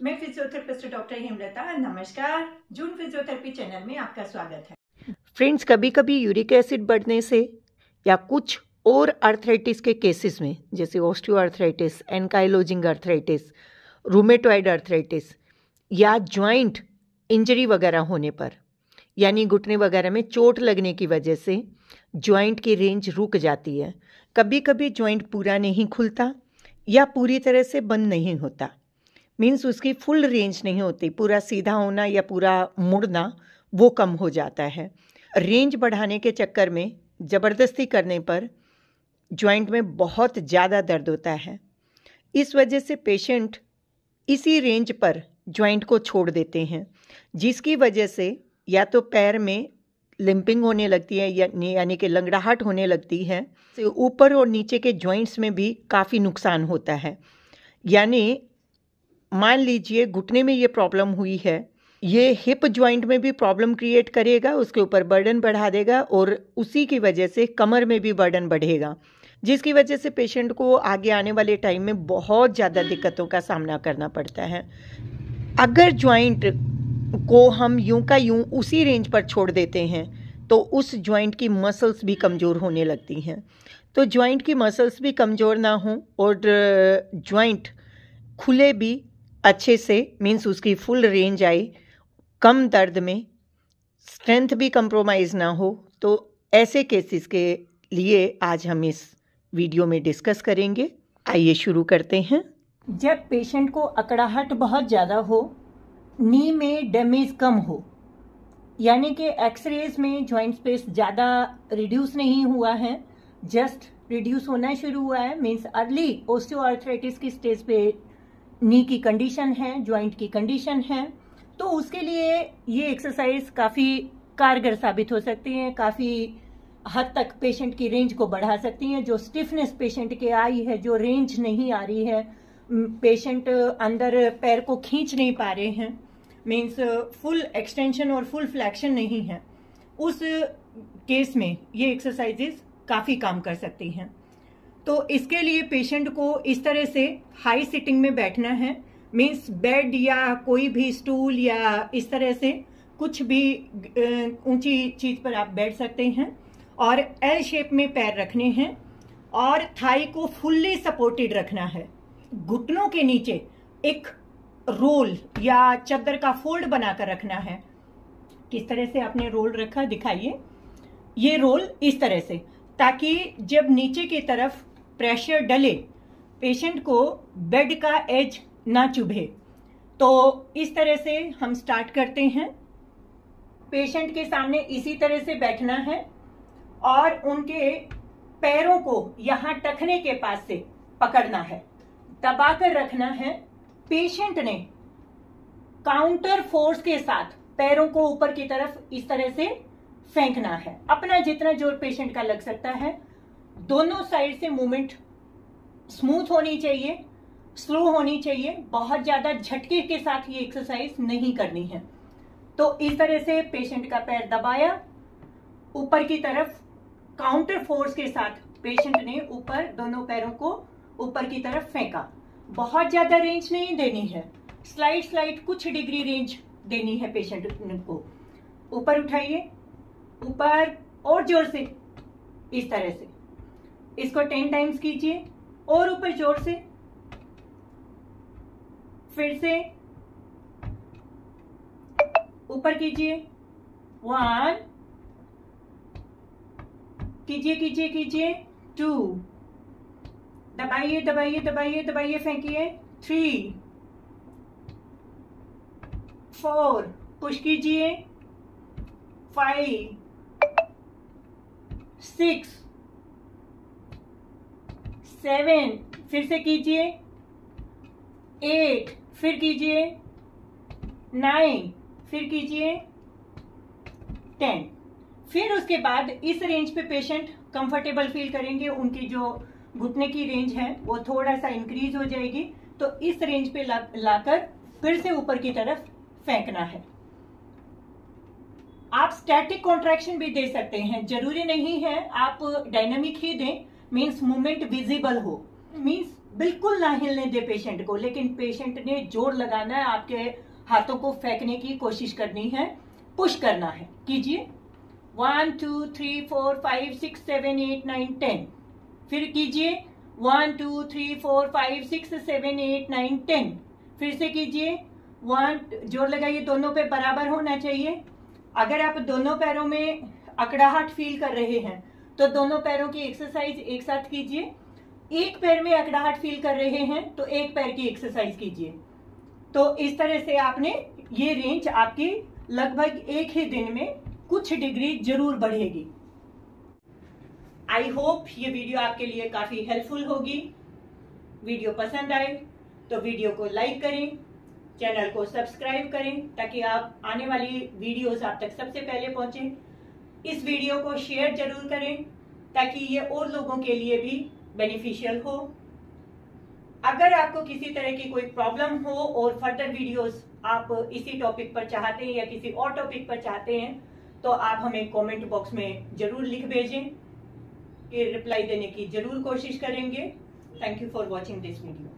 मैं physiotherapist doctor Hemlata. नमस्कार। जून physiotherapy channel में आपका स्वागत है। फ्रेंड्स, कभी कभी यूरिक एसिड बढ़ने से या कुछ और आर्थराइटिस के केसेस में, जैसे osteoarthritis, ankylosing arthritis, rheumatoid arthritis या जॉइंट इंजरी वगैरह होने पर, यानी घुटने वगैरह में चोट लगने की वजह से जॉइंट की रेंज रुक जाती है। कभी कभी जॉइंट पूरा नहीं खुलता या पूरी तरह से बंद नहीं होता, मीन्स उसकी फुल रेंज नहीं होती, पूरा सीधा होना या पूरा मुड़ना वो कम हो जाता है। रेंज बढ़ाने के चक्कर में ज़बरदस्ती करने पर जॉइंट में बहुत ज़्यादा दर्द होता है। इस वजह से पेशेंट इसी रेंज पर जॉइंट को छोड़ देते हैं, जिसकी वजह से या तो पैर में लिम्पिंग होने लगती है यानी कि लंगड़ाहट होने लगती है। ऊपर और नीचे के जॉइंट्स में भी काफ़ी नुकसान होता है। यानी मान लीजिए घुटने में ये प्रॉब्लम हुई है, ये हिप जॉइंट में भी प्रॉब्लम क्रिएट करेगा, उसके ऊपर बर्डन बढ़ा देगा और उसी की वजह से कमर में भी बर्डन बढ़ेगा, जिसकी वजह से पेशेंट को आगे आने वाले टाइम में बहुत ज़्यादा दिक्कतों का सामना करना पड़ता है। अगर जॉइंट को हम यूं का यूं उसी रेंज पर छोड़ देते हैं तो उस जॉइंट की मसल्स भी कमज़ोर होने लगती हैं। तो जॉइंट की मसल्स भी कमज़ोर ना हों और जॉइंट खुले भी अच्छे से, मीन्स उसकी फुल रेंज आए, कम दर्द में, स्ट्रेंथ भी कंप्रोमाइज़ ना हो, तो ऐसे केसेस के लिए आज हम इस वीडियो में डिस्कस करेंगे। आइए शुरू करते हैं। जब पेशेंट को अकड़ाहट बहुत ज़्यादा हो, नी में डैमेज कम हो, यानी कि एक्सरेज में जॉइंट स्पेस ज़्यादा रिड्यूस नहीं हुआ है, जस्ट रिड्यूस होना शुरू हुआ है, मीन्स अर्ली ऑस्टियोआर्थराइटिस की स्टेज पे नी की कंडीशन है, जॉइंट की कंडीशन है, तो उसके लिए ये एक्सरसाइज काफ़ी कारगर साबित हो सकती है, काफ़ी हद तक पेशेंट की रेंज को बढ़ा सकती हैं। जो स्टिफनेस पेशेंट के आई है, जो रेंज नहीं आ रही है, पेशेंट अंदर पैर को खींच नहीं पा रहे हैं, मीन्स फुल एक्सटेंशन और फुल फ्लैक्शन नहीं है, उस केस में ये एक्सरसाइजेस काफ़ी काम कर सकती हैं। तो इसके लिए पेशेंट को इस तरह से हाई सिटिंग में बैठना है, मीन्स बेड या कोई भी स्टूल या इस तरह से कुछ भी ऊंची चीज पर आप बैठ सकते हैं और एल शेप में पैर रखने हैं और थाई को फुल्ली सपोर्टेड रखना है। घुटनों के नीचे एक रोल या चादर का फोल्ड बनाकर रखना है। किस तरह से आपने रोल रखा दिखाइए। ये रोल इस तरह से, ताकि जब नीचे की तरफ प्रेशर डले पेशेंट को बेड का एज ना चुभे। तो इस तरह से हम स्टार्ट करते हैं। पेशेंट के सामने इसी तरह से बैठना है और उनके पैरों को यहां टखने के पास से पकड़ना है, दबाकर रखना है। पेशेंट ने काउंटर फोर्स के साथ पैरों को ऊपर की तरफ इस तरह से फेंकना है, अपना जितना जोर पेशेंट का लग सकता है। दोनों साइड से मूवमेंट स्मूथ होनी चाहिए, स्लो होनी चाहिए, बहुत ज्यादा झटके के साथ ये एक्सरसाइज नहीं करनी है। तो इस तरह से पेशेंट का पैर दबाया, ऊपर की तरफ काउंटर फोर्स के साथ पेशेंट ने ऊपर दोनों पैरों को ऊपर की तरफ फेंका। बहुत ज्यादा रेंज नहीं देनी है, स्लाइड कुछ डिग्री रेंज देनी है पेशेंट को। ऊपर उठाइए, ऊपर और जोर से, इस तरह से इसको 10 टाइम्स कीजिए और ऊपर जोर से, फिर से ऊपर कीजिए, 1 कीजिए 2, दबाइए फेंकिए, 3, 4, पुश कीजिए, 5, 6, 7, फिर से कीजिए, 8, फिर कीजिए, 9, फिर कीजिए, 10। फिर उसके बाद इस रेंज पे पेशेंट कंफर्टेबल फील करेंगे, उनकी जो घुटने की रेंज है वो थोड़ा सा इंक्रीज हो जाएगी। तो इस रेंज पे लाकर फिर से ऊपर की तरफ फेंकना है। आप स्टैटिक कॉन्ट्रैक्शन भी दे सकते हैं, जरूरी नहीं है आप डायनामिक ही दें, मीन्स मूवमेंट विजिबल हो, मीन्स बिल्कुल ना हिलने दे पेशेंट को, लेकिन पेशेंट ने जोर लगाना है, आपके हाथों को फेंकने की कोशिश करनी है, पुश करना है। कीजिए 1 2 3 4 5 6 7 8 9 10। फिर कीजिए 1 2 3 4 5 6 7 8 9 10। फिर से कीजिए 1, जोर लगाइए, दोनों पे बराबर होना चाहिए। अगर आप दोनों पैरों में अकड़ाहट फील कर रहे हैं तो दोनों पैरों की एक्सरसाइज एक साथ कीजिए। एक पैर में अकड़ाहट फील कर रहे हैं तो एक पैर की एक्सरसाइज कीजिए। तो इस तरह से आपने ये रेंज आपकी लगभग एक ही दिन में कुछ डिग्री जरूर बढ़ेगी। आई होप ये वीडियो आपके लिए काफी हेल्पफुल होगी। वीडियो पसंद आए तो वीडियो को लाइक करें, चैनल को सब्सक्राइब करें ताकि आप आने वाली वीडियोस आप तक सबसे पहले पहुंचे। इस वीडियो को शेयर जरूर करें ताकि ये और लोगों के लिए भी बेनिफिशियल हो। अगर आपको किसी तरह की कोई प्रॉब्लम हो और फर्दर वीडियोस आप इसी टॉपिक पर चाहते हैं या किसी और टॉपिक पर चाहते हैं तो आप हमें कमेंट बॉक्स में जरूर लिख भेजें, रिप्लाई देने की जरूर कोशिश करेंगे। Thank you for watching this video.